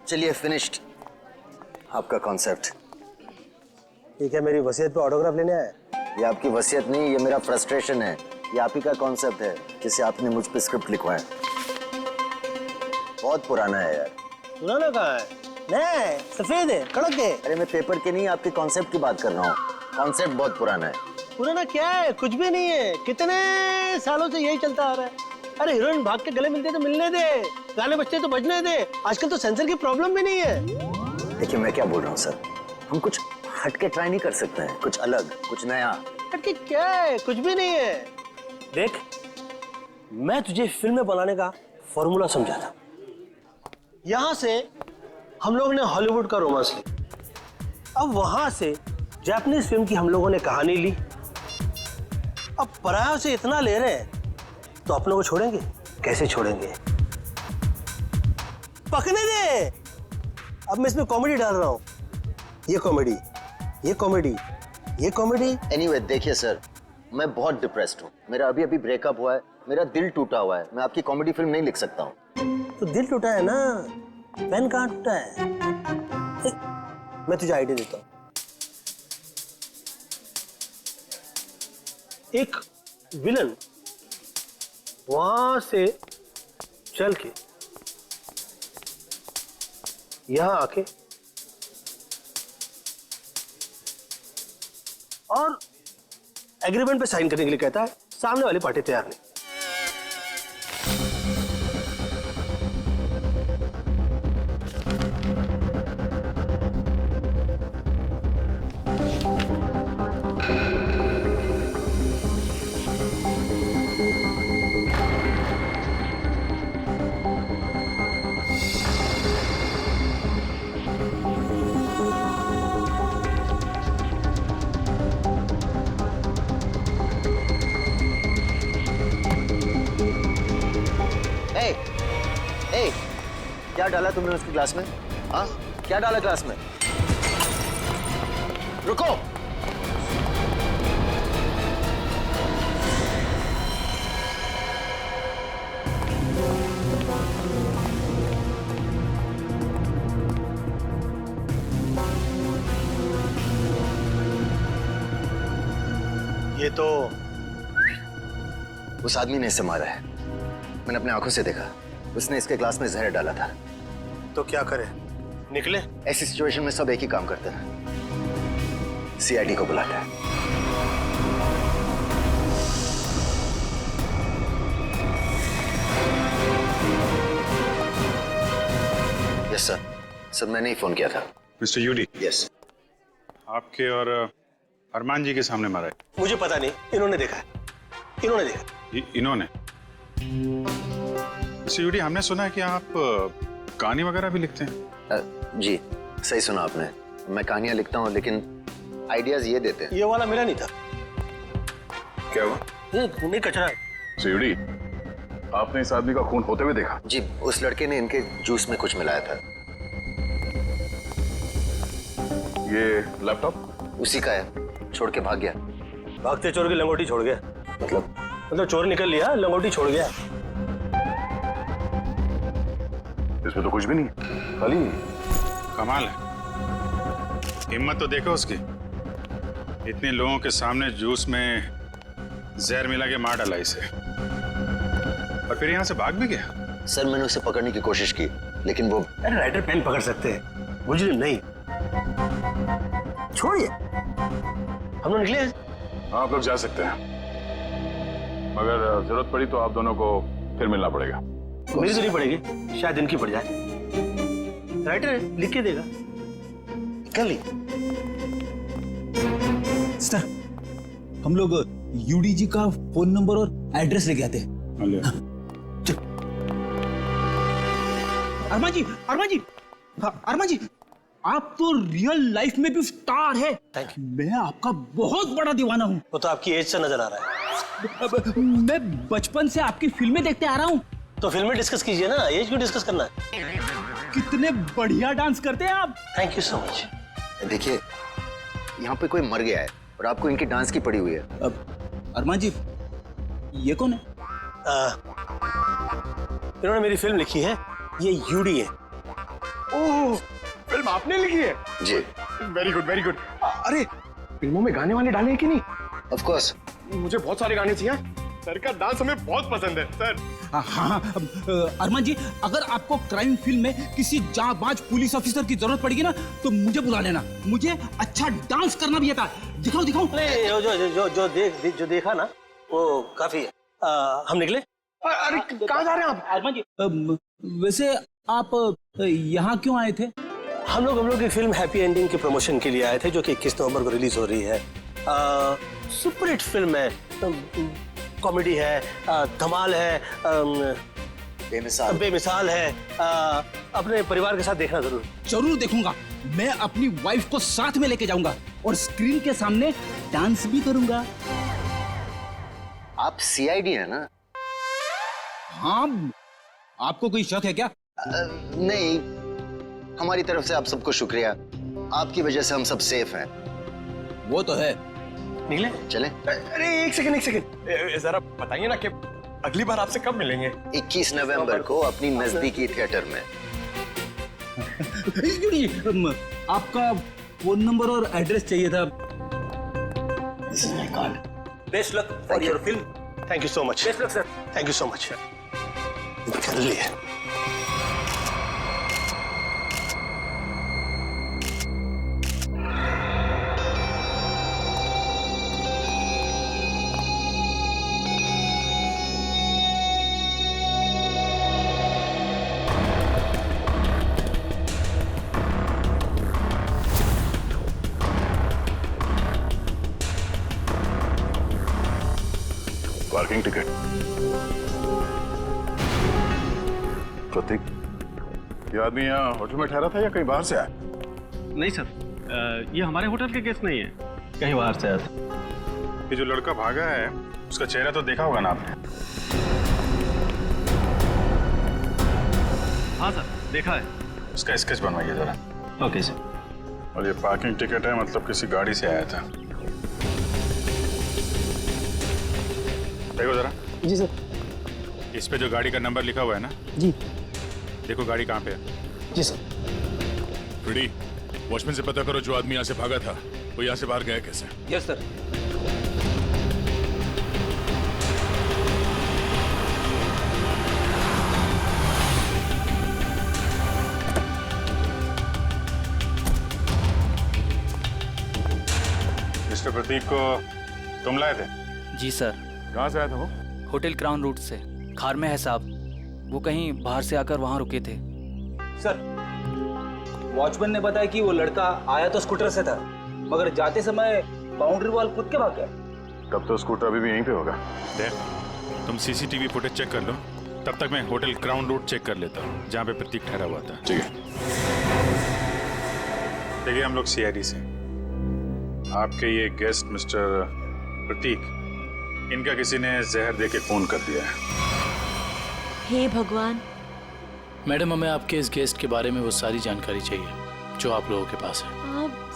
चलिए फिनिश्ड आपका कॉन्सेप्ट। ये क्या मेरी वसीयत पे ऑटोग्राफ लेने आया है? ये आपकी वसीयत नहीं, ये मेरा फ्रस्ट्रेशन है। ये आप ही का कॉन्सेप्ट है जिसे आपने मुझ पे स्क्रिप्ट लिखवाया। बहुत पुराना है यार। पुराना कहाँ है? नहीं, सफेद है, कड़क है। अरे मैं पेपर के नहीं, आपके कॉन्सेप्ट की बात कर रहा हूँ। कॉन्सेप्ट बहुत पुराना है। पुराना क्या है? कुछ भी नहीं है। कितने सालों से यही चलता आ रहा है। अरे हीरोइन भाग के गले मिलते तो मिलने दे, गाने बजते तो बजने दे। आजकल तो सेंसर की प्रॉब्लम भी नहीं है। देखिए मैं क्या बोल रहा हूँ सर, हम कुछ हटके ट्राई नहीं कर सकते हैं? कुछ अलग, कुछ नया। हटके क्या है? कुछ भी नहीं है। देख, मैं तुझे फिल्में बनाने का फॉर्मूला समझा था। यहां से हम लोगों ने हॉलीवुड का रोमांस लिया, अब वहां से जापानीज फिल्म की हम लोगों ने कहानी ली। अब परायों से इतना ले रहे हैं तो अपनों को छोड़ेंगे? कैसे छोड़ेंगे? पकने दे। अब मैं इसमें कॉमेडी डाल रहा हूं। ये कॉमेडी, ये कॉमेडी, ये कॉमेडी। एनीवे देखिए सर, मैं बहुत डिप्रेस्ड हूँ। मेरा अभी अभी ब्रेकअप हुआ है, मेरा दिल टूटा हुआ है। मैं आपकी कॉमेडी फिल्म नहीं लिख सकता हूँ। तो दिल टूटा है ना, पेन कहाँ टूटा है? मैं तुझे आइडिया देता हूँ। एक विलन वहां से चल के यहां आके और एग्रीमेंट पे साइन करने के लिए कहता है। सामने वाली पार्टी तैयार नहीं। क्या डाला तुमने उसके ग्लास में? हाँ, क्या डाला ग्लास में? रुको। ये तो उस आदमी ने इसे मारा है। मैंने अपने आंखों से देखा। उसने इसके ग्लास में जहर डाला था। तो क्या करे? निकले? ऐसी सिचुएशन में सब एक ही काम करते हैं, सीआईडी को बुलाते हैं। Yes sir. सर मैंने ही फोन किया था। Mister UD. यस। आपके और अरमान जी के सामने मारा है। मुझे पता नहीं, इन्होंने देखा है। इन्होंने देखा। इन्होंने? मिस्टर यूडी, हमने सुना है कि आप कहानी वगैरह भी लिखते हैं। जी सही सुना आपने। मैं कहानियां लिखता हूँ लेकिन आइडियाज ये देते हैं। ये वाला मेरा नहीं था। क्या हुआ? ये खूनी कचरा है। मिस्टर यूडी, आपने इस आदमी का खून होते हुए देखा? जी, उस लड़के ने इनके जूस में कुछ मिलाया था। ये लैपटॉप? उसी का है, छोड़ के भाग गया। भागते चोर की लंगोटी छोड़ गया? मतलब चोर निकल लिया, लंगोटी छोड़ गया। इसमें तो कुछ भी नहीं, खाली। कमाल है, हिम्मत तो देखो उसकी। इतने लोगों के सामने जूस में जहर मिला के मार डाला इसे, और फिर यहाँ से भाग भी गया। सर मैंने उसे पकड़ने की कोशिश की लेकिन वो... अरे राइटर पेन पकड़ सकते हैं, मुझे नहीं। छोड़िए, हम लोग निकले। आप लोग जा सकते हैं, मगर जरूरत पड़ी तो आप दोनों को फिर मिलना पड़ेगा। मेरी तो नहीं पड़ेगी, शायद इनकी पड़ जाए। राइटर है, लिख के देगा। कर ली। सर, हम लोग यूडी जी का फोन नंबर और एड्रेस लेके आते हैं। अरमान जी, अरमान जी, हाँ, अरमान जी, आप तो रियल लाइफ में भी स्टार है। Thank you. मैं आपका बहुत बड़ा दीवाना हूँ। वो तो आपकी एज से नजर आ रहा है। मैं बचपन से आपकी फिल्में देखते आ रहा हूँ। तो फिल्में डिस्कस कीजिए ना, एज क्यों डिस्कस करना है? कितने बढ़िया डांस करते हैं आप। Thank you so much. देखिए, यहाँ पे कोई मर गया है और आपको इनकी डांस की पड़ी हुई है। अब अरमान जी, ये कौन है? इन्होंने मेरी फिल्म लिखी है, ये यूडी है। ओह, फिल्म आपने लिखी है? जी। Very good, very good. अरे फिल्मों में गाने वाने डाले हैं कि नहीं? Of course. मुझे बहुत सारे गाने चाहिए। सर का डांस हमें बहुत पसंद है सर। हाँ, अरमान जी, अगर आपको क्राइम फिल्म में किसी जांबाज पुलिस ऑफिसर की जरूरत पड़ेगी ना तो मुझे बुला लेना। मुझे अच्छा डांस करना भी आता है। दिखाओ दिखाओ। अरे जो देखा ना वो काफी है। हम निकले। अरे कहाँ जा रहे हैं आप? अरमान जी, वैसे आप यहाँ क्यों आए थे? हम लोग की फिल्म हैप्पी एंडिंग के प्रमोशन के लिए आए थे, जो कि 21 नवंबर को रिलीज हो रही है। सुपर हिट फिल्म है, कॉमेडी है, धमाल है, बेमिसाल है। अपने परिवार के साथ देखना जरूर देखूंगा। मैं अपनी वाइफ को साथ में लेके जाऊंगा और स्क्रीन के सामने डांस भी करूंगा। आप सीआईडी है ना? हाँ, आपको कोई शक है क्या? नहीं, हमारी तरफ से आप सबको शुक्रिया। आपकी वजह से हम सब सेफ हैं। वो तो है। निकले। चले। अरे एक सेकंड जरा बताइए ना कि अगली बार आपसे कब मिलेंगे? 21 नवंबर को अपनी नजदीकी थिएटर में। आपका फोन नंबर और एड्रेस चाहिए था। This is my card. Best luck for your film. Thank you so much. Best luck sir. Thank you so much. कर लिए। Parking ticket. प्रतीक, ये आदमी यहाँ होटल में ठहरा था या कहीं बाहर से आया? नहीं सर, ये हमारे होटल के गेस्ट नहीं है, कहीं बाहर से आया था। ये जो लड़का भागा है उसका चेहरा तो देखा होगा ना आपने? हाँ सर, देखा है। उसका स्केच बनवाइए जरा। Okay sir. और ये पार्किंग टिकट है, मतलब किसी गाड़ी से आया था। देखो जरा। जी सर। इस पे जो गाड़ी का नंबर लिखा हुआ है ना? जी। देखो गाड़ी कहाँ पे है। जी सर। फ्रेडी, वॉचमैन से पता करो जो आदमी यहाँ से भागा था वो यहाँ से बाहर गया कैसे। Yes sir. मिस्टर प्रतीक को तुम लाए थे? जी सर। कहाँ से आया था वो? होटल क्राउन रूट से। खार में है साहब। वो कहीं बाहर से आकर वहाँ रुके थे। सर, वॉचमैन ने बताया कि वो लड़का आया तो स्कूटर से था, मगर जाते समय बाउंड्री वॉल कूद के भाग गया। तब तो स्कूटर अभी भी यहीं पे होगा। देख, तुम सीसीटीवी फुटेज चेक कर लो, तब तक मैं होटल क्राउन रूट चेक कर लेता हूँ जहाँ पे प्रतीक ठहरा हुआ था। ठीक है। देखिए हम लोग सीआईडी से, आपके ये गेस्ट मिस्टर प्रतीक, इनका किसी ने जहर देके खून कर दिया है। हे भगवान। मैडम, हमें आपके इस गेस्ट के बारे में वो सारी जानकारी चाहिए जो आप लोगों के पास है।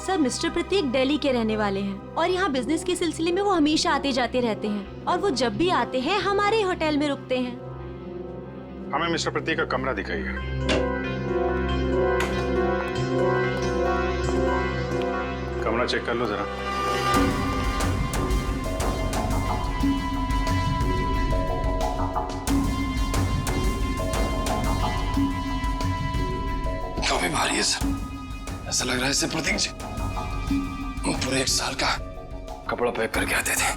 सर, मिस्टर प्रतीक दिल्ली के रहने वाले हैं और यहाँ बिजनेस के सिलसिले में वो हमेशा आते जाते रहते हैं और वो जब भी आते हैं हमारे ही होटल में रुकते हैं। हमें मिस्टर प्रतीक का कमरा दिखाइए। कमरा चेक कर लो जरा। काफी भारी है सर। ऐसा लग रहा है इससे प्रतीक जी पूरे 1 साल का कपड़ा पैक करके आते थे।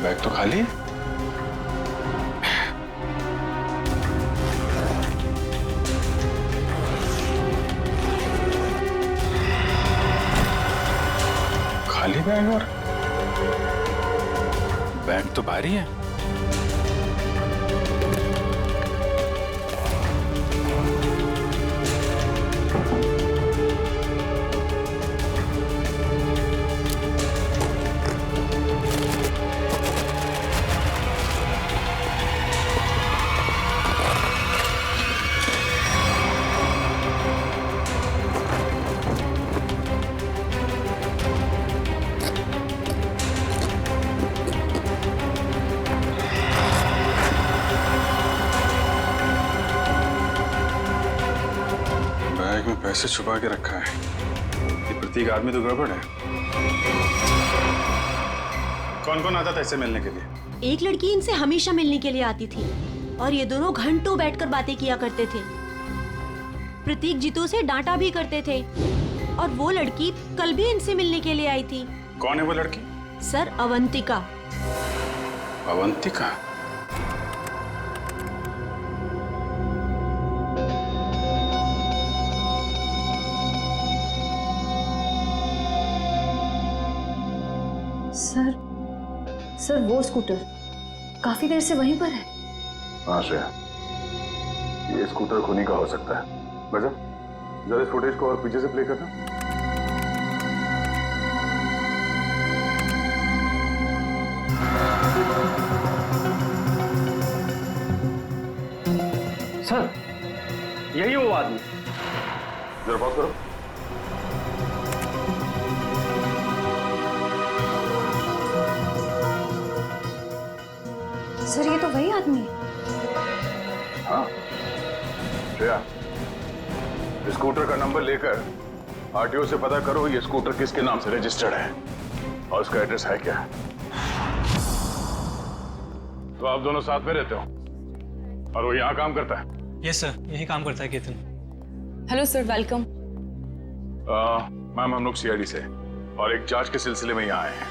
बैग तो खाली है। खाली बैग और बैग तो भारी है। ऐसे छुपा के रखा है? ये प्रतीक आदमी तो गड़बड़ है। कौन कौन आता था इससे मिलने के लिए? एक लड़की इनसे हमेशा मिलने के लिए आती थी और ये दोनों घंटों बैठकर बातें किया करते थे। प्रतीक जीतू से डांटा भी करते थे और वो लड़की कल भी इनसे मिलने के लिए आई थी। कौन है वो लड़की? सर, अवंतिका। अवंतिका? सर वो स्कूटर काफी देर से वहीं पर है। हाँ श्रेया, ये स्कूटर खुनी का हो सकता है। वजह जरा इस फुटेज को और पीछे से प्ले करना। सर, यही है वो आदमी। जरा पॉज करो। सर ये तो वही आदमी है। हाँ श्रेया, स्कूटर का नंबर लेकर आरटीओ से पता करो ये स्कूटर किसके नाम से रजिस्टर्ड है और उसका एड्रेस है क्या। तो आप दोनों साथ में रहते हो और वो यहाँ काम करता है? यस सर, यही काम करता है Ketan. Hello sir, welcome. Ma'am, हम लोग सीआईडी से और एक जांच के सिलसिले में यहाँ आए हैं।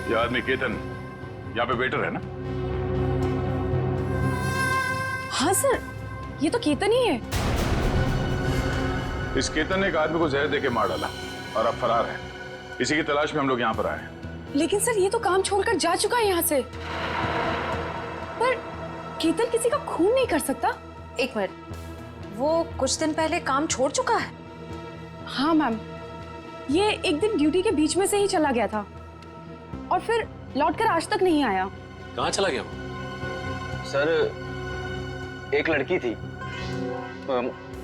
ये आदमी केतन यहाँ पे वेटर है ना? हाँ सर, ये तो केतन ही है। इस केतन ने एक आदमी को जहर देके मार डाला और अब फरार है। इसी की तलाश में हम लोग यहाँ पर आए हैं। लेकिन सर ये तो काम छोड़कर जा चुका है यहाँ से। पर केतन किसी का खून नहीं कर सकता। एक मिनट, वो कुछ दिन पहले काम छोड़ चुका है? हाँ मैम, ये एक दिन ड्यूटी के बीच में से ही चला गया था और फिर लौटकर आज तक नहीं आया। कहाँ चला गया वो? सर, एक लड़की थी,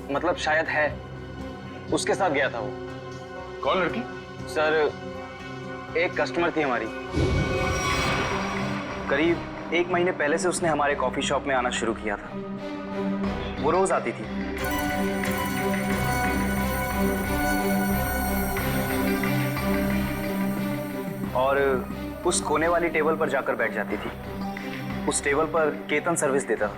मतलब शायद है, उसके साथ गया था वो। कौन लड़की? सर, एक कस्टमर थी हमारी। करीब 1 महीने पहले से उसने हमारे कॉफी शॉप में आना शुरू किया था। वो रोज आती थी। और उस कोने वाली टेबल पर जाकर बैठ जाती थी। उस टेबल पर केतन सर्विस देता था।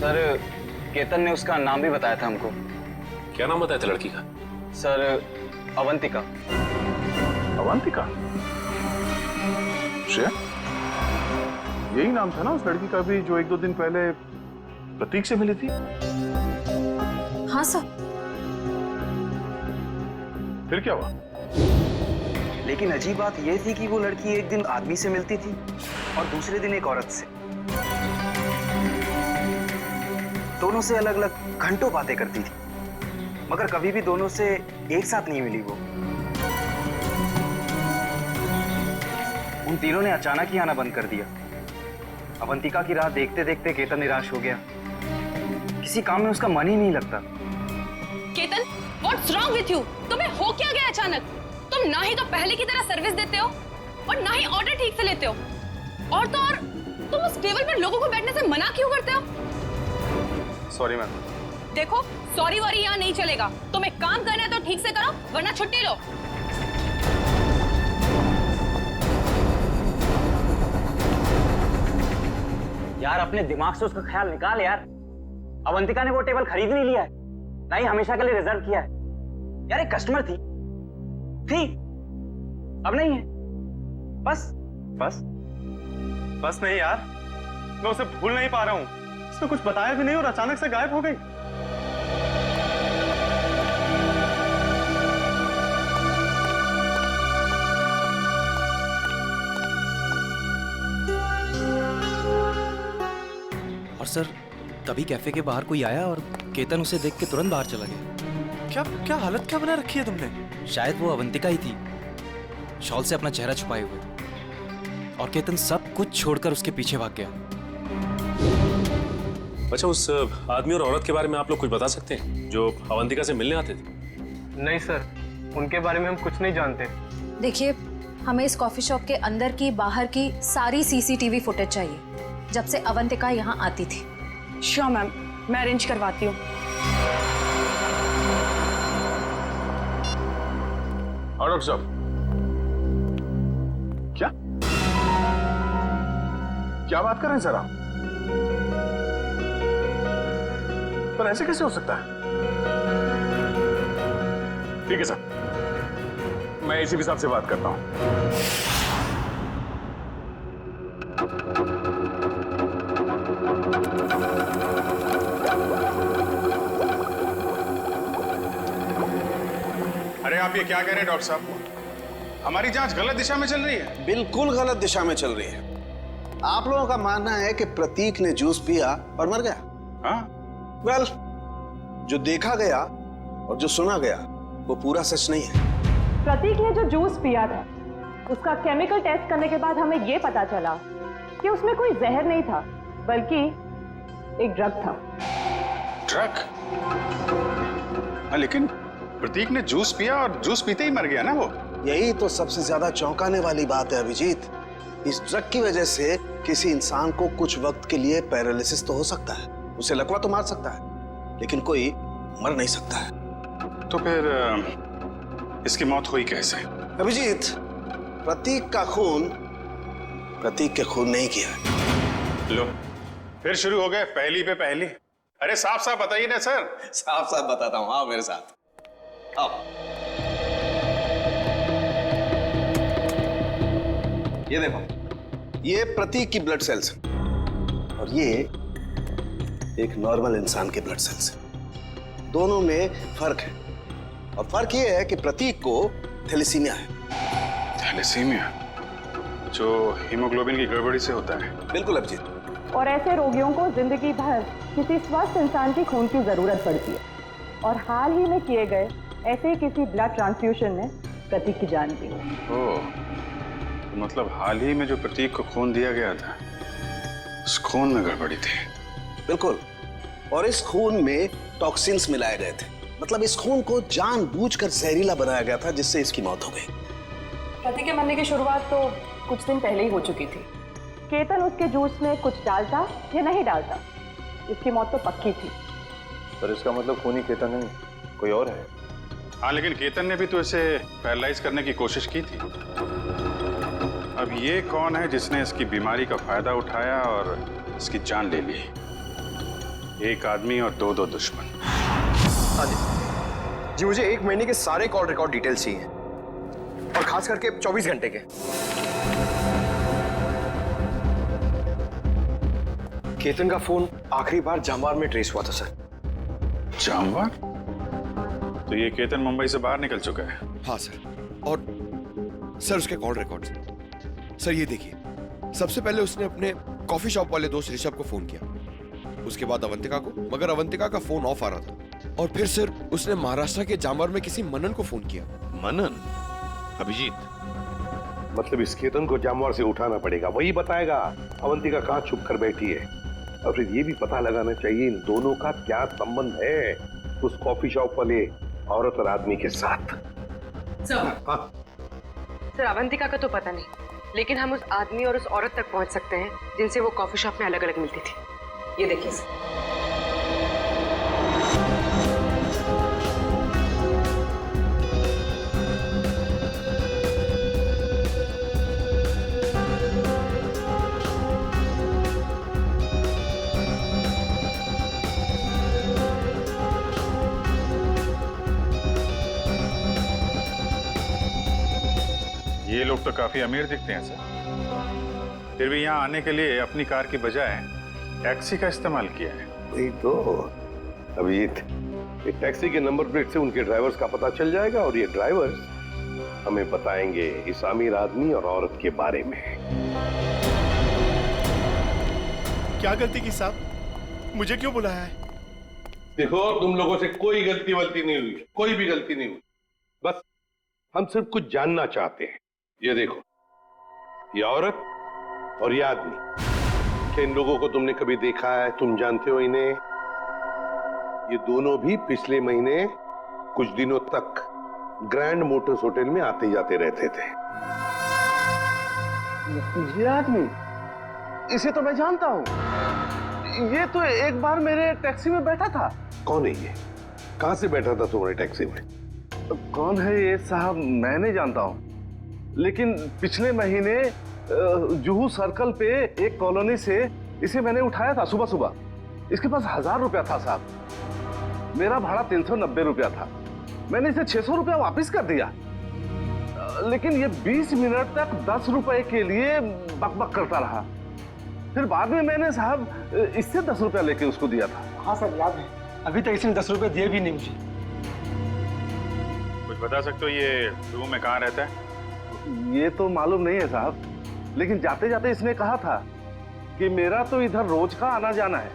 सर, केतन ने उसका नाम भी बताया था हमको। क्या नाम बताया था लड़की का? सर, अवंतिका। अवंतिका? श्रेया, यही नाम था ना उस लड़की का भी जो 1-2 दिन पहले प्रतीक से मिली थी? हाँ सर। फिर क्या हुआ? लेकिन अजीब बात यह थी कि वो लड़की एक दिन आदमी से मिलती थी और दूसरे दिन एक औरत से। दोनों से अलग अलग घंटों बातें करती थी, मगर कभी भी दोनों से एक साथ नहीं मिली वो। उन तीनों ने अचानक ही आना बंद कर दिया। अवंतिका की राह देखते देखते केतन निराश हो गया। किसी काम में उसका मन ही नहीं लगता। Ketan, what's wrong with you? तुम्हें हो क्या गया अचानक? तुम ना ही तो पहले की तरह सर्विस देते हो और ना ही ऑर्डर ठीक से लेते हो। और तो और तुम उस टेबल पर लोगों को बैठने से मना क्यों करते हो? Sorry ma'am. देखो, सॉरी वॉरी यहाँ नहीं चलेगा। तुम्हें काम करना है तो ठीक से करो, वरना छुट्टी लो। यार, अपने दिमाग से उसका ख्याल निकाल यार। अवंतिका ने वो टेबल खरीद नहीं लिया है, ना ही हमेशा के लिए रिजर्व किया है। यार, एक कस्टमर थी, अब नहीं है। बस नहीं यार, मैं उसे भूल नहीं पा रहा हूँ। उसने कुछ बताया भी नहीं और अचानक से गायब हो गई। और सर, तभी कैफे के बाहर कोई आया और केतन उसे देख के तुरंत बाहर चला गया। क्या हालत क्या बना रखी है तुमने? शायद वो अवंतिका ही थी, शॉल से अपना चेहरा छुपाए हुए। और केतन सब कुछ छोड़कर उसके पीछे भाग गया। अच्छा, उस आदमी और औरत के बारे में आप लोग कुछ बता सकते हैं जो अवंतिका से मिलने आते थे? नहीं सर, उनके बारे में हम कुछ नहीं जानते। देखिए, हमें इस कॉफी शॉप के अंदर की बाहर की सारी सीसीटीवी फुटेज चाहिए जब से अवंतिका यहाँ आती थी। श्योर मैम, मैं अरेंज करवाती हूँ। और डॉक्टर साहब, क्या बात कर रहे हैं सर आप? पर ऐसे कैसे हो सकता है? ठीक है सर, मैं एसीपी साहब से बात करता हूं। अरे आप ये क्या कह रहे हैं डॉक्टर साहब? हमारी जांच गलत दिशा में चल रही है। बिल्कुल गलत दिशा में चल रही है। आप लोगों का मानना है कि प्रतीक ने जूस पिया और मर गया। हाँ? वेल, जो देखा गया और जो सुना गया वो पूरा सच नहीं है। प्रतीक ने जो जूस पिया था, उसका केमिकल टेस्ट करने के बाद हमें ये पता चला कि उसमें कोई जहर नहीं था, बल्कि एक ड्रग था। ड्रग? हाँ, लेकिन प्रतीक ने जूस पिया और जूस पीते ही मर गया ना वो। यही तो सबसे ज्यादा चौंकाने वाली बात है अभिजीत। इस ड्रग की वजह से किसी इंसान को कुछ वक्त के लिए पैरालिसिस तो हो सकता है, उसे लकवा तो मार सकता है, लेकिन कोई मर नहीं सकता है। तो फिर इसकी मौत हुई कैसे? अभिजीत, प्रतीक का खून प्रतीक के खून नहीं किया। लो, फिर शुरू हो गए पहली पे पहली। अरे साफ साफ बताइए ना सर। साफ साफ बताता हूं, आओ मेरे साथ, आओ। ये देखो, ये प्रतीक की ब्लड सेल्स और ये एक नॉर्मल इंसान के ब्लड सेल्स। दोनों में फर्क है, और फर्क ये है कि प्रतीक को थैलेसीमिया है। थैलेसीमिया जो हीमोग्लोबिन की गड़बड़ी से होता है? बिल्कुल अभिजीत। और ऐसे रोगियों को जिंदगी भर किसी स्वस्थ इंसान की खून की जरूरत पड़ती है, और हाल ही में किए गए ऐसे ही किसी ब्लड ट्रांसफ्यूजन ने प्रतीक की जान दी। ओह, तो मतलब हाल ही में जो प्रतीक को खून दिया गया था, उस खून में गड़बड़ी थी। बिल्कुल, और इस खून में टॉक्सिन्स मिलाए गए थे। मतलब इस खून को जानबूझकर जहरीला बनाया गया था, जिससे इसकी मौत हो गई। प्रतीक के मरने की शुरुआत तो कुछ दिन पहले ही हो चुकी थी। केतन उसके जूस में कुछ डालता या नहीं डालता, इसकी मौत तो पक्की थी। पर इसका मतलब खूनी केतन नहीं, कोई और है। हाँ, लेकिन केतन ने भी तो इसे पैरालाइज करने की कोशिश की थी। अब ये कौन है जिसने इसकी बीमारी का फायदा उठाया और इसकी जान ले ली? एक आदमी और दो दुश्मन। हाँ जी, मुझे 1 महीने के सारे कॉल रिकॉर्ड डिटेल्स चाहिए, और खास करके 24 घंटे के। केतन का फोन आखिरी बार जामवार में ट्रेस हुआ था सर। जामवार? तो ये केतन मुंबई से बाहर निकल चुका है? हाँ सर, और सर उसके कॉल रिकॉर्ड्स। सर ये देखिए, सबसे पहले उसने अपने कॉफी शॉप वाले दोस्त ऋषभ को फोन किया, उसके बाद अवंतिका को, मगर अवंतिका का फोन ऑफ आ रहा था। और फिर सर उसने महाराष्ट्र के जामवार में किसी मनन को फोन किया। मनन? अभिजीत, मतलब इस केतन को जामवार से उठाना पड़ेगा, वही बताएगा अवंतिका कहाँ छुप कर बैठी है। और फिर ये भी पता लगाना चाहिए इन दोनों का क्या संबंध है उस कॉफी शॉप वाले औरत और आदमी के साथ। सर, अवंतिका का तो पता नहीं, लेकिन हम उस आदमी और उस औरत तक पहुंच सकते हैं जिनसे वो कॉफी शॉप में अलग अलग मिलती थी। ये देखिए सर। ये लोग तो काफी अमीर दिखते हैं सर, फिर भी यहाँ आने के लिए अपनी कार की बजाय टैक्सी का इस्तेमाल किया है। वही तो अभिजीत, ये टैक्सी के नंबर प्लेट से उनके ड्राइवर्स का पता चल जाएगा, और ये ड्राइवर्स हमें बताएंगे इस अमीर आदमी और औरत के बारे में। क्या गलती की साहब, मुझे क्यों बुलाया है? देखो, तुम लोगों से कोई गलती वलती नहीं हुई, कोई भी गलती नहीं हुई। बस हम सिर्फ कुछ जानना चाहते हैं। ये देखो, ये औरत और ये आदमी क्या इन लोगों को तुमने कभी देखा है? तुम जानते हो इन्हें? ये दोनों भी पिछले महीने कुछ दिनों तक ग्रैंड मोटर्स होटल में आते जाते रहते थे। ये आदमी, इसे तो मैं जानता हूँ। ये तो एक बार मेरे टैक्सी में बैठा था। कौन है ये? कहां से बैठा था तुम्हारे टैक्सी में? कौन है ये साहब, मैं नहीं जानता हूँ, लेकिन पिछले महीने जुहू सर्कल पे एक कॉलोनी से इसे मैंने उठाया था सुबह सुबह। इसके पास 1000 रुपया था साहब। मेरा भाड़ा 390 रुपया था। मैंने इसे 600 रुपया वापस कर दिया, लेकिन ये 20 मिनट तक 10 रुपए के लिए बकबक करता रहा। फिर बाद में मैंने साहब इससे 10 रुपया लेके उसको दिया था। हाँ सर, याद है। अभी तक इसने 10 रुपए दिए भी नहीं मुझे। कुछ बता सकते हो ये जुहू में कहाँ रहता है? ये तो मालूम नहीं है साहब, लेकिन जाते जाते इसने कहा था कि मेरा तो इधर रोज का आना जाना है।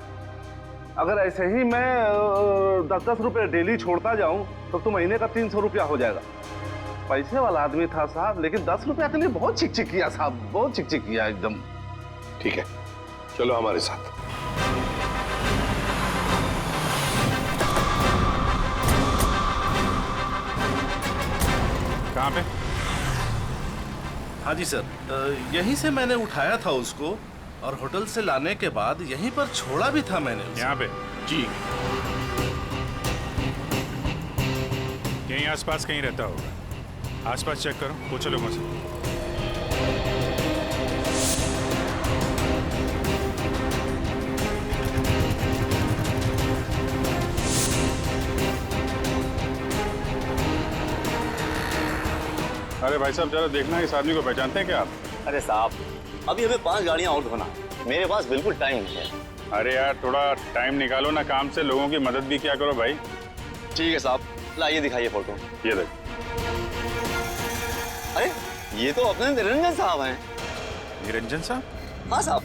अगर ऐसे ही मैं 10-10 रुपए डेली छोड़ता जाऊं तो महीने का 300 रुपया हो जाएगा। पैसे वाला आदमी था साहब, लेकिन 10 रुपया के लिए बहुत चिक-चिक किया साहब, बहुत चिक-चिक किया एकदम। ठीक है, चलो हमारे साथ। कहाँ पे? हाँ जी सर, यहीं से मैंने उठाया था उसको और होटल से लाने के बाद यहीं पर छोड़ा भी था मैंने उसे। यहाँ पे? जी। यहीं आसपास कहीं रहता होगा। आसपास चेक करो, पूछो लोगों से। अरे भाई साहब, जरा देखना इस आदमी को पहचानते हैं क्या आप? अरे साहब, अभी हमें 5 गाड़ियां और धोना, मेरे पास बिल्कुल टाइम नहीं है। अरे यार, थोड़ा टाइम निकालो ना काम से, लोगों की मदद भी क्या करो भाई। ठीक है साहब, लाइए दिखाइए फोटो। ये देख। अरे ये तो अपने निरंजन साहब हैं। निरंजन साहब? हाँ साहब,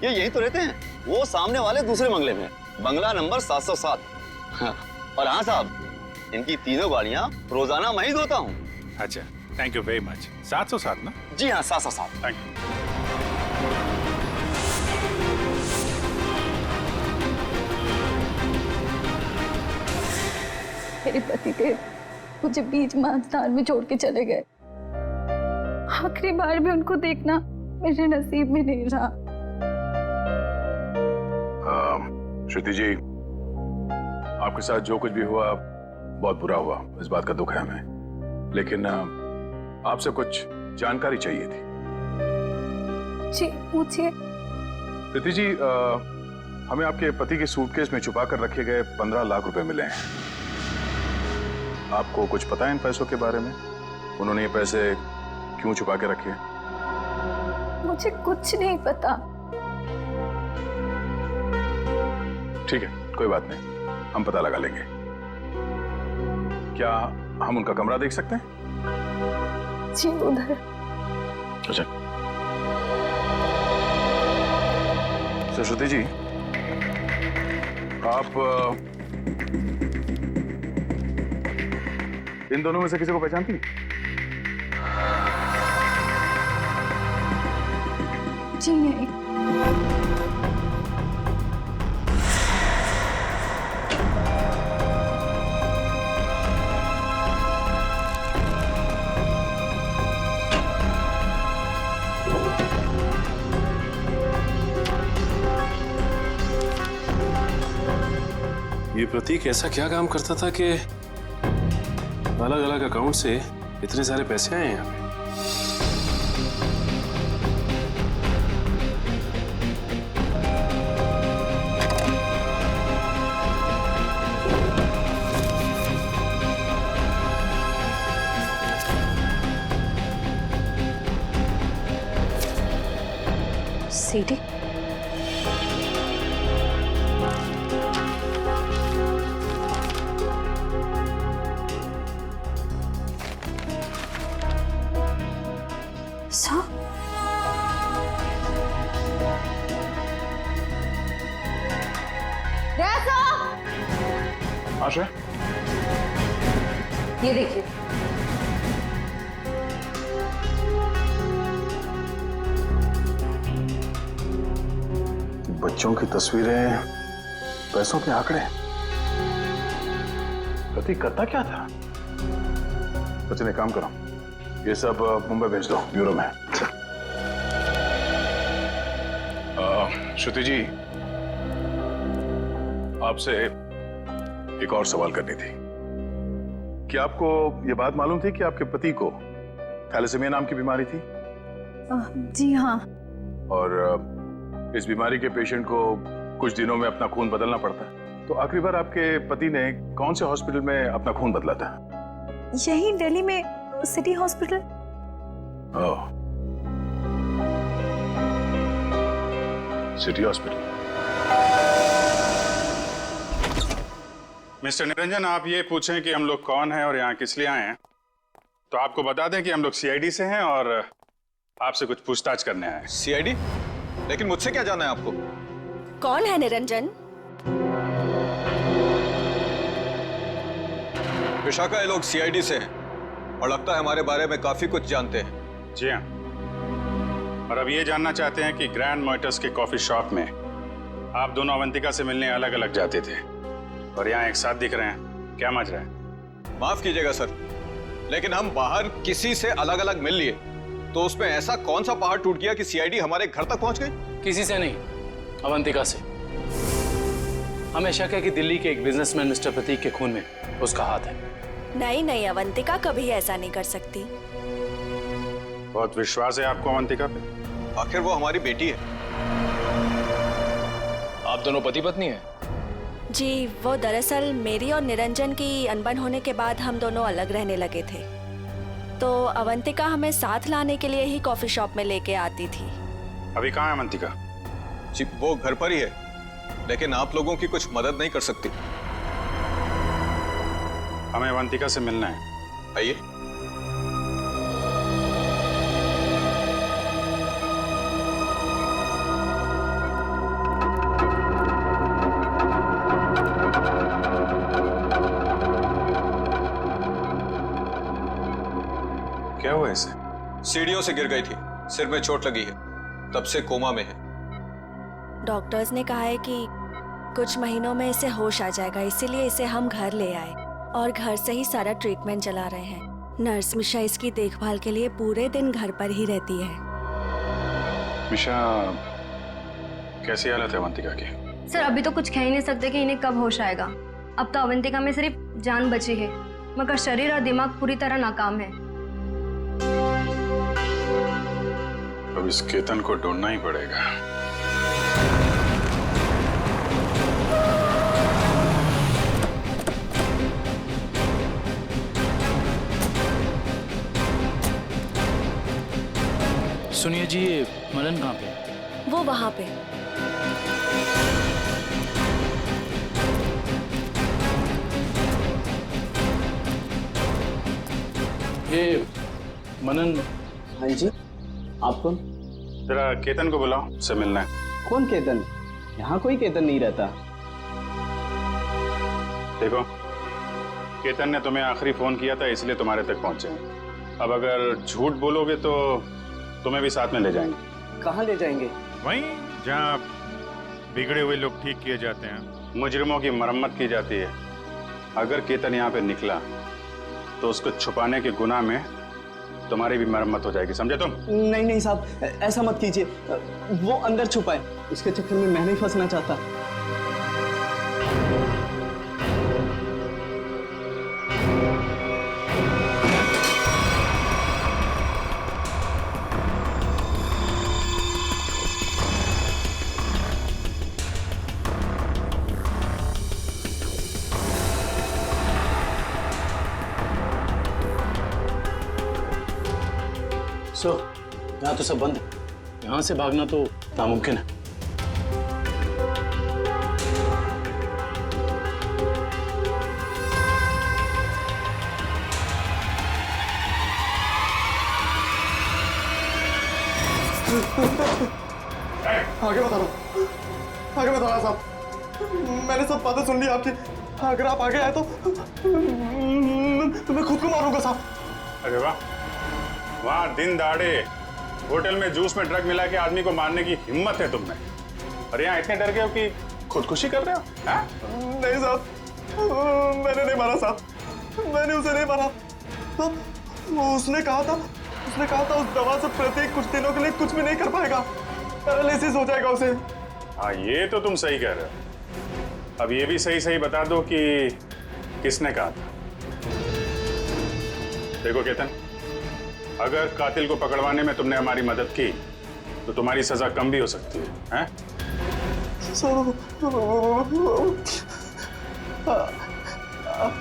ये यही तो रहते हैं। वो सामने वाले दूसरे बंगले में, बंगला नंबर 707। और हाँ साहब, इनकी तीनों गाड़ियां रोजाना मैं ही धोता हूँ। अच्छा, थैंक यू वेरी मच। 707 ना? जी हाँ, 707। Thank you. मेरे पतिदेव मुझे बीच महास्थान में छोड़ के चले गए। आखिरी बार भी उनको देखना मेरे नसीब में नहीं रहा। श्रुति जी, आपके साथ जो कुछ भी हुआ बहुत बुरा हुआ, इस बात का दुख है हमें, लेकिन आपसे कुछ जानकारी चाहिए थी। जी पूछिए। श्रुति जी, हमें आपके पति के सूटकेस में छुपा कर रखे गए 15 लाख रुपए मिले हैं। आपको कुछ पता है इन पैसों के बारे में? उन्होंने ये पैसे क्यों छुपा के रखे? मुझे कुछ नहीं पता। ठीक है, कोई बात नहीं, हम पता लगा लेंगे। क्या हम उनका कमरा देख सकते हैं? जी उधर। अच्छा। तो श्रुति जी, आप इन दोनों में से किसी को पहचानती हैं? जी नहीं। ये प्रतीक ऐसा क्या काम करता था कि अलग अलग अकाउंट से इतने सारे पैसे आए हैं यहाँ पे? सीडी? आशा, ये देखिए, बच्चों की तस्वीरें, पैसों के आंकड़े। प्रतीक करता क्या था? सचिन एक काम करो, ये सब मुंबई भेज दो ब्यूरो में। श्रुति जी, आपसे एक और सवाल करनी थी। क्या आपको ये बात मालूम थी कि आपके पति को थैलेसीमिया नाम की बीमारी थी? जी हाँ। और इस बीमारी के पेशेंट को कुछ दिनों में अपना खून बदलना पड़ता है। तो आखिरी बार आपके पति ने कौन से हॉस्पिटल में अपना खून बदला था? यही दिल्ली में सिटी हॉस्पिटल। ओह, सिटी हॉस्पिटल। मिस्टर निरंजन, आप ये पूछें कि हम लोग कौन हैं और यहाँ किस लिए आए हैं, तो आपको बता दें कि हम लोग सीआईडी से हैं और आपसे कुछ पूछताछ करने आए हैं। सीआईडी? लेकिन मुझसे क्या जाना है आपको? कौन है निरंजन? विशाखा, ये लोग सीआईडी से हैं और लगता है हमारे बारे में काफी कुछ जानते हैं। जी हाँ, और अब ये जानना चाहते हैं कि ग्रैंड मोटर्स के कॉफी शॉप में आप दोनों अवंतिका से मिलने अलग अलग जाते थे और यहाँ एक साथ दिख रहे हैं। क्या मच रहा है? माफ कीजिएगा सर, लेकिन हम बाहर किसी से अलग अलग मिल लिए तो उसमें ऐसा कौन सा पहाड़ टूट गया कि सीआईडी हमारे घर तक पहुंच गई? किसी से नहीं, अवंतिका से। हमें शक है कि दिल्ली के एक बिजनेसमैन मिस्टर प्रतीक के खून में उसका हाथ है। नहीं नहीं, अवंतिका कभी ऐसा नहीं कर सकती। बहुत विश्वास है आपको अवंतिका पे? आखिर वो हमारी बेटी है। आप दोनों पति पत्नी हैं? जी, वो दरअसल मेरी और निरंजन की अनबन होने के बाद हम दोनों अलग रहने लगे थे, तो अवंतिका हमें साथ लाने के लिए ही कॉफी शॉप में लेके आती थी। अभी कहाँ है अवंतिका? जी, वो घर पर ही है, लेकिन आप लोगों की कुछ मदद नहीं कर सकती। हमें अवंतिका से मिलना है। आइए। क्या हुआ इसे? सीढ़ियों से गिर गई थी, सिर में चोट लगी है, तब से कोमा में है। डॉक्टर्स ने कहा है कि कुछ महीनों में इसे होश आ जाएगा, इसीलिए इसे हम घर ले आए और घर से ही सारा ट्रीटमेंट चला रहे हैं। नर्स मिशा इसकी देखभाल के लिए पूरे दिन घर पर ही रहती है। मिशा, कैसी हालत है अवंतिका की? सर, अभी तो कुछ कह ही नहीं सकते कि इन्हें कब होश आएगा। अब तो अवंतिका में सिर्फ जान बची है, मगर शरीर और दिमाग पूरी तरह नाकाम है। अब इस केतन को ढूंढना ही पड़ेगा। सुनिए जी, ये मनन कहाँ पे? वो वहाँ पे। ये मनन। हाँ जी, आप कौन? जरा केतन को बुलाओ, उससे मिलना है। कौन केतन? यहाँ कोई केतन नहीं रहता। देखो, केतन ने तुम्हें आखिरी फोन किया था, इसलिए तुम्हारे तक पहुंचे हैं। अब अगर झूठ बोलोगे तो तुम्हें भी साथ में ले जाएंगे। कहाँ ले जाएंगे? वहीं जहाँ बिगड़े हुए लोग ठीक किए जाते हैं, मुजरिमों की मरम्मत की जाती है। अगर केतन यहाँ पे निकला तो उसको छुपाने के गुनाह में तुम्हारी भी मरम्मत हो जाएगी, समझे तुम? नहीं नहीं साहब, ऐसा मत कीजिए। वो अंदर छुपा है, उसके चक्कर में मैं नहीं फंसना चाहता। यहाँ तो सब बंद है, यहाँ से भागना तो नामुमकिन है। आगे बता रहा हूँ, आगे बता रहा साहब, मैंने सब बातें सुन ली आपकी। अगर आप आगे आए तो मैं खुद को मारूंगा साहब। अरे वाह, वहाँ दिन दहाड़े होटल में जूस में ड्रग मिला के आदमी को मारने की हिम्मत है तुम में। और यहाँ इतने डर गए हो कि खुदकुशी कर रहे हो? हाँ? नहीं साहब, मैंने नहीं मारा साहब, मैंने उसे नहीं मारा। तो उसने कहा था उस दवा से प्रतीक कुछ दिनों के लिए कुछ भी नहीं कर पाएगा, पैरालिसिस हो जाएगा उसे। हाँ, ये तो तुम सही कह रहे हो। अब ये भी सही सही बता दो कि किसने कहा था। देखो केतन, अगर कातिल को पकड़वाने में तुमने हमारी मदद की तो तुम्हारी सजा कम भी हो सकती है, हैं?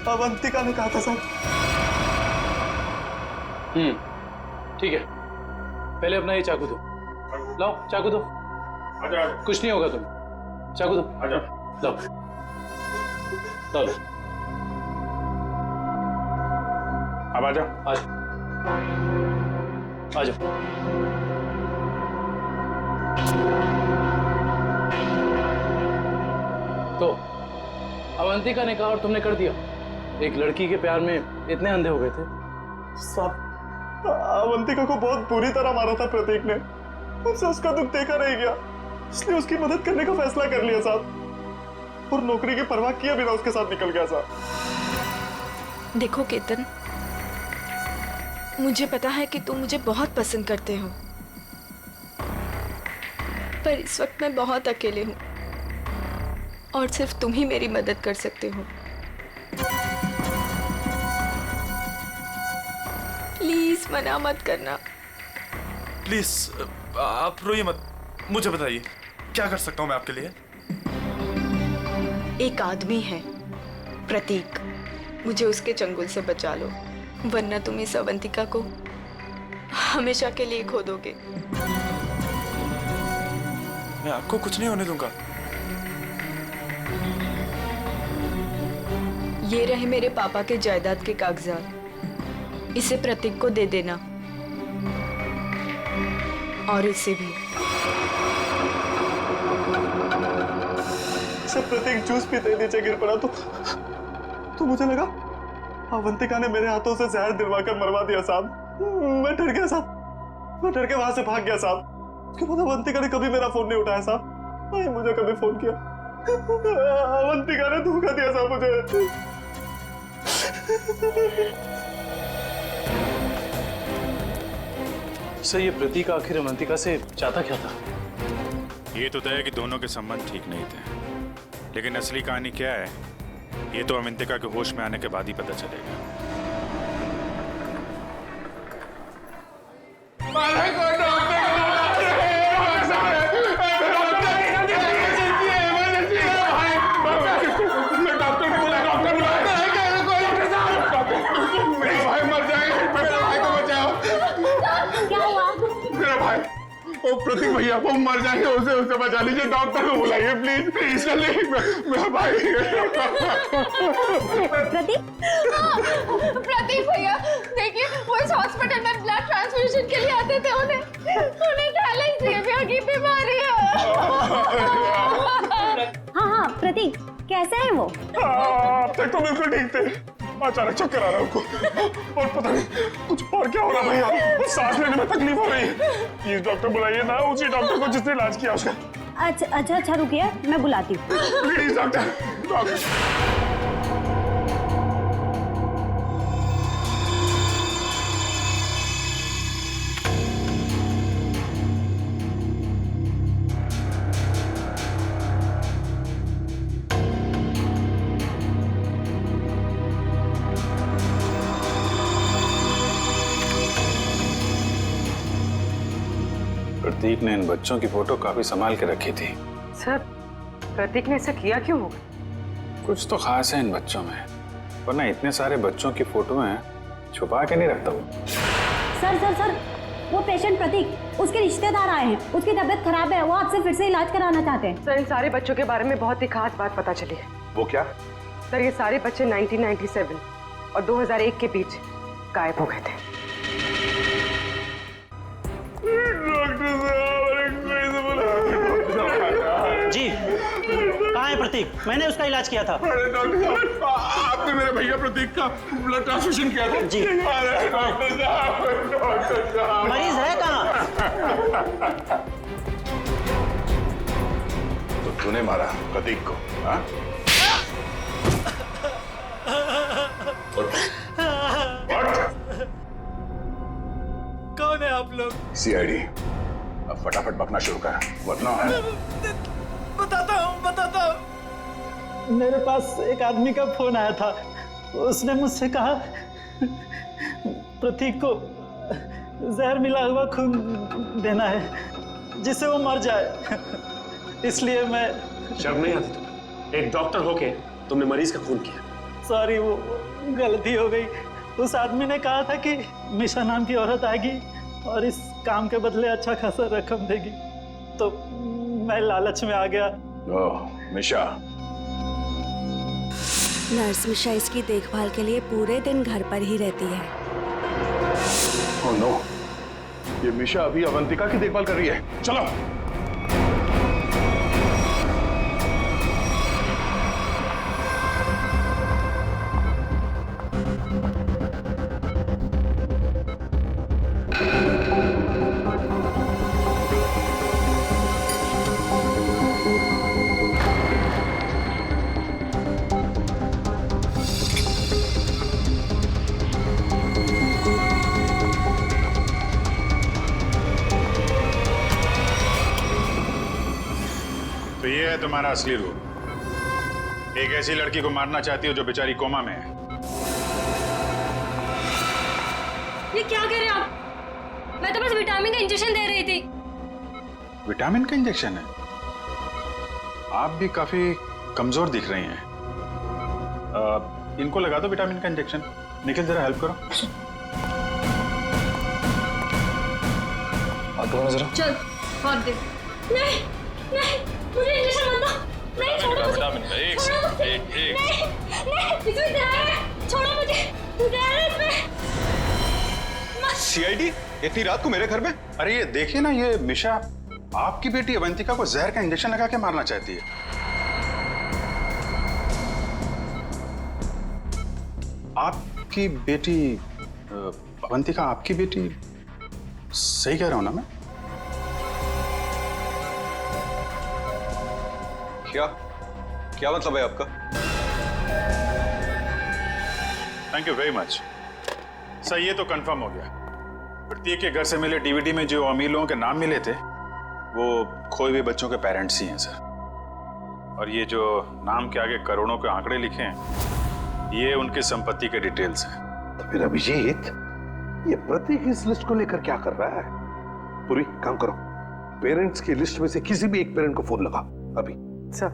अवंतिका ने कहा था सर। ठीक है, पहले अपना ये चाकू दो। लाओ चाकू दो। कुछ नहीं होगा तुम। चाकू दो। लाओ लाओ लो। अब आ जाओ। आ जाओ। तो अवंतिका ने कहा और तुमने कर दिया। एक लड़की के प्यार में इतने अंधे हो गए थे। साहब, अवंतिका को बहुत बुरी तरह मारा था प्रतीक ने। मुझसे उसका दुख देखा नहीं गया, इसलिए उसकी मदद करने का फैसला कर लिया साहब, और नौकरी की परवाह किए बिना उसके साथ निकल गया साहब। देखो केतन, मुझे पता है कि तुम मुझे बहुत पसंद करते हो, पर इस वक्त मैं बहुत अकेले हूँ और सिर्फ तुम ही मेरी मदद कर सकते हो। प्लीज मना मत करना। प्लीज आप रोइए मत, मुझे बताइए क्या कर सकता हूँ मैं आपके लिए। एक आदमी है प्रतीक, मुझे उसके चंगुल से बचा लो, वरना तुम इस अवंतिका को हमेशा के लिए खो दोगे। मैं आपको कुछ नहीं होने दूंगा। ये रहे मेरे पापा के जायदाद के कागजात, इसे प्रतीक को दे देना, और इसे भी। जब प्रतीक जूस पीते नीचे गिर पड़ा तो मुझे लगा अवंतिका ने मेरे हाथों से जहर दिलवाकर मरवा दिया साहब। मैं डर गया साहब, मैं डर के वहां से भाग गया साहब। उसके बाद अवंतिका ने कभी मेरा फोन नहीं उठाया साहब, नहीं मुझे कभी फोन किया। अवंतिका ने धोखा दिया साहब मुझे। सर, ये प्रतीक आखिर अवंतिका से चाहता क्या था? ये तो तय है कि दोनों के संबंध ठीक नहीं थे, लेकिन असली कहानी क्या है ये तो अवंतिका के होश में आने के बाद ही पता चलेगा। ओ प्रतीक भैया, वो मर जाएंगे, उसे बचा लीजिए, डॉक्टर को बुलाइए प्लीज प्लीज। मेरा भाई। प्रतीक भैया देखिए, वो इस हॉस्पिटल में ब्लड ट्रांसफ्यूजन के लिए आते थे, उन्हें थैलेसीमिया की बीमारी है। हाँ प्रतीक, कैसा है वो? अब तक तो बिल्कुल ठीक थे, अचानक चक्कर आ रहा है उनको, और पता नहीं कुछ और क्या हो रहा भैया, सांस लेने में तकलीफ हो रही है। प्लीज डॉक्टर बुलाइए ना, उसी डॉक्टर को जिसने इलाज किया उसका। अच्छा रुकिए, मैं बुलाती हूँ। Please doctor. प्रतीक ने इन बच्चों की फोटो काफी संभाल के रखी थी। सर, प्रतीक ने ऐसा किया क्यों होगा? कुछ तो खास है इन बच्चों में, वरना इतने सारे बच्चों की फोटो हैं छुपा के नहीं रखता वो। सर, वो पेशेंट प्रतीक, उसके रिश्तेदार आए हैं, उसकी तबीयत खराब है, वो आपसे फिर से इलाज कराना चाहते हैं। सर, इन सारे बच्चों के बारे में बहुत ही खास बात पता चली है। वो क्या? सर, ये सारे बच्चे 1997 और 2001 के बीच गायब हो गए थे। जी, कहाँ है प्रतीक? मैंने उसका इलाज किया था। अरे डॉक्टर साहब, आपने मेरे भैया प्रतीक का ब्लड ट्रांसफ्यूजन किया था? जी। अरे डॉक्टर साहब, मरीज है कहाँ? तूने मारा प्रतीक को, हाँ? कौन है आप लोग? सीआईडी। अब फटाफट बकना शुरू कर, वरना बताता हूँ। मेरे पास एक आदमी का फोन आया था। उसने मुझसे कहा प्रतीक को जहर मिला हुआ खून देना है जिससे वो मर जाए। इसलिए मैं शर्म नहीं आती तुम्हें? एक डॉक्टर होके तुमने मरीज का खून किया। सॉरी, वो गलती हो गई। उस आदमी ने कहा था कि मिशा नाम की औरत आएगी और इस काम के बदले अच्छा खासा रकम देगी, तो मैं लालच में आ गया। ओह, मिशा। नर्स मिशा इसकी देखभाल के लिए पूरे दिन घर पर ही रहती है। ओह नो, ये मिशा अभी अवंतिका की देखभाल कर रही है। चलो। तो ये है तुम्हारा असली रूप। एक ऐसी लड़की को मारना चाहती हो जो बेचारी कोमा में है। ये क्या कह रहे हैं आप? मैं तो बस विटामिन का इंजेक्शन दे रही थी। विटामिन का इंजेक्शन है? आप भी काफी कमजोर दिख रही हैं। इनको लगा दो विटामिन का इंजेक्शन। निखिल जरा हेल्प करो। जरा चल, हाथ दे। नहीं नहीं, मुझे इंजेक्शन मत दो। नहीं, छोड़ो मुझे। विटामिन का एक नहीं नहीं, इसमें जहर है। छोड़ो मुझे, जहर है इसमें। सीआईडी इतनी रात को मेरे घर में? अरे ये देखिए ना, ये मिशा आपकी बेटी अवंतिका को जहर का इंजेक्शन लगा के मारना चाहती है। आपकी बेटी अवंतिका आपकी बेटी? सही कह रहा हूं ना मैं? क्या क्या मतलब है आपका? Thank you very much sir. ये तो कंफर्म हो गया। प्रतीक के घर से मिले डीवीडी में जो अमीर लोगों के नाम मिले थे वो खोए हुए बच्चों के पेरेंट्स ही हैं सर। और ये जो नाम के आगे करोड़ों के आंकड़े लिखे हैं ये उनकी संपत्ति के डिटेल्स हैं। तो फिर अभिजीत, ये प्रतीक इस लिस्ट को लेकर क्या कर रहा है? पूरी काम करो, पेरेंट्स की लिस्ट में से किसी भी एक पेरेंट को फोन लगा अभी। सर।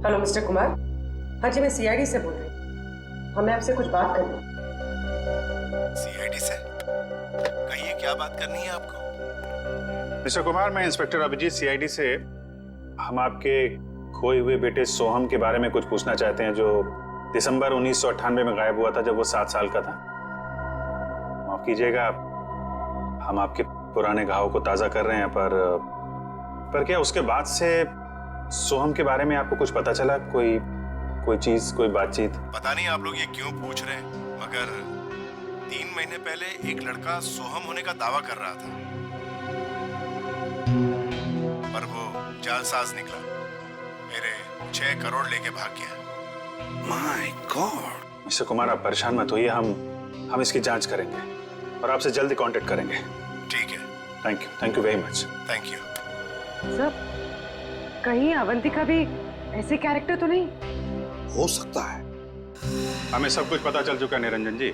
Hello mister Kumar. हाँ जी, मैं सीआईडी से बोल रही हूँ। हमें आपसे कुछ बात करनी है। सीआईडी से? कहिए, क्या बात करनी है आपको? मिस्टर कुमार, मैं इंस्पेक्टर अभिजीत सीआईडी से। हम आपके खोए हुए बेटे सोहम के बारे में कुछ पूछना चाहते हैं जो दिसंबर 1998 में गायब हुआ था जब वो 7 साल का था। माफ कीजिएगा, हम आपके पुराने घाव को ताज़ा कर रहे हैं, पर क्या उसके बाद से सोहम के बारे में आपको कुछ पता चला? कोई चीज, कोई बातचीत? पता नहीं आप लोग ये क्यों पूछ रहे हैं, मगर 3 महीने पहले एक लड़का सोहम होने का दावा कर रहा था, पर वो जालसाज निकला। मेरे 6 करोड़ लेके भाग गया। My God. मिस्टर कुमार, आप परेशान मत होइए, हम इसकी जांच करेंगे और आपसे जल्दी कांटेक्ट करेंगे। ठीक है। Thank you very much. Thank you. Sir, कहीं अवंतिका भी ऐसे कैरेक्टर तो नहीं? हो सकता है। हमें सब कुछ पता चल चुका है निरंजन जी।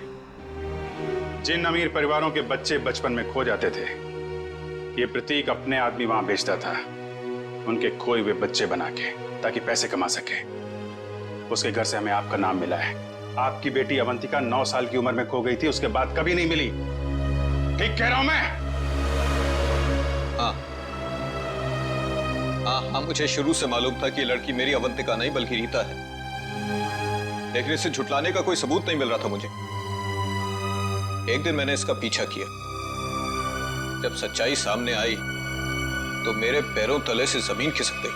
जिन अमीर परिवारों के बच्चे बचपन में खो जाते थे, ये प्रतीक अपने आदमी वहां बेचता था, उनके खोए हुए बच्चे बना के, ताकि पैसे कमा सके। उसके घर से हमें आपका नाम मिला है। आपकी बेटी अवंतिका 9 साल की उम्र में खो गई थी, उसके बाद कभी नहीं मिली। ठीक कह रहा हूं मैं? हाँ, मुझे शुरू से मालूम था कि लड़की मेरी अवंतिका नहीं बल्कि रीता है, लेकिन इसे झुटलाने का कोई सबूत नहीं मिल रहा था मुझे। एक दिन मैंने इसका पीछा किया। जब सच्चाई सामने आई तो मेरे पैरों तले से जमीन खिसक गई।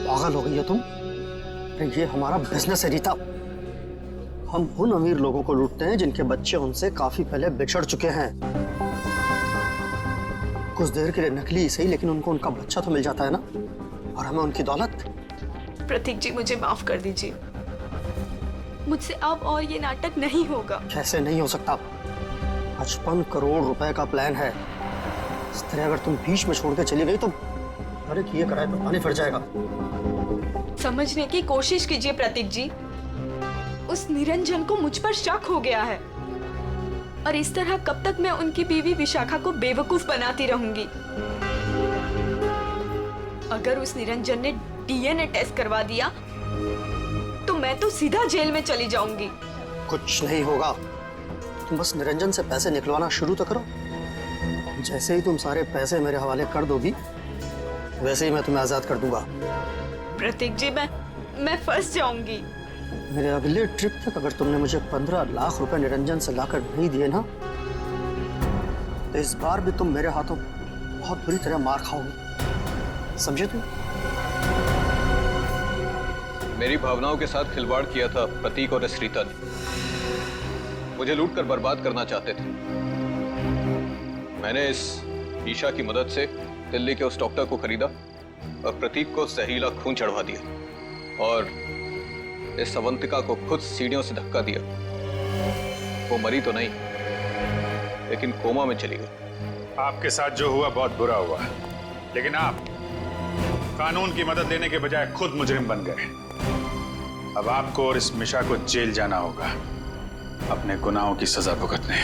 पागल हो गई हो तुम? ये हमारा बिजनेस है रीता। हम उन अमीर लोगों को लूटते हैं जिनके बच्चे उनसे काफी पहले बिछड़ चुके हैं। कुछ देर के लिए नकली सही, लेकिन उनको उनका बच्चा तो मिल जाता है ना, और हमें उनकी दौलत। प्रतीक जी मुझे माफ कर दीजिए, मुझसे अब और ये नाटक नहीं होगा। कैसे नहीं हो सकता? 55 करोड़ रुपए का प्लान है। इस तरह अगर तुम बीच में छोड़ के चली गई तो अरे किए कराए पर पानी फिर जाएगा। समझने की कोशिश कीजिए प्रतीक जी, उस निरंजन को मुझ पर शक हो गया है, और इस तरह कब तक मैं उनकी बीवी विशाखा को बेवकूफ बनाती रहूंगी। अगर उस निरंजन ने डीएनए टेस्ट करवा दिया तो मैं तो सीधा जेल में चली जाऊंगी। कुछ नहीं होगा, तुम बस निरंजन से पैसे निकलवाना शुरू तो करो। जैसे ही तुम सारे पैसे मेरे हवाले कर दोगी वैसे ही मैं तुम्हें आजाद कर दूंगा। प्रतीक जी मैं फंस जाऊंगी। मेरे अगले ट्रिप तक अगर तुमने मुझे 15 लाख रुपए निरंजन से लाकर नहीं दिए ना, तो इस बार भी तुम मेरे हाथों बहुत बुरी तरह मार खाओगे, समझे तुम? मेरी भावनाओं के साथ खिलवाड़ किया था प्रतीक और इस रीता ने। मुझे लूट कर बर्बाद करना चाहते थे। मैंने इस ईशा की मदद से दिल्ली के उस डॉक्टर को खरीदा और प्रतीक को जहरीला खून चढ़वा दिया, और इस अवंतिका को खुद सीढ़ियों से धक्का दिया। वो मरी तो नहीं, लेकिन कोमा में चली गई। आपके साथ जो हुआ बहुत बुरा हुआ, लेकिन आप कानून की मदद लेने के बजाय खुद मुजरिम बन गए। अब आपको और इस मिशा को जेल जाना होगा अपने गुनाहों की सजा भुगतने।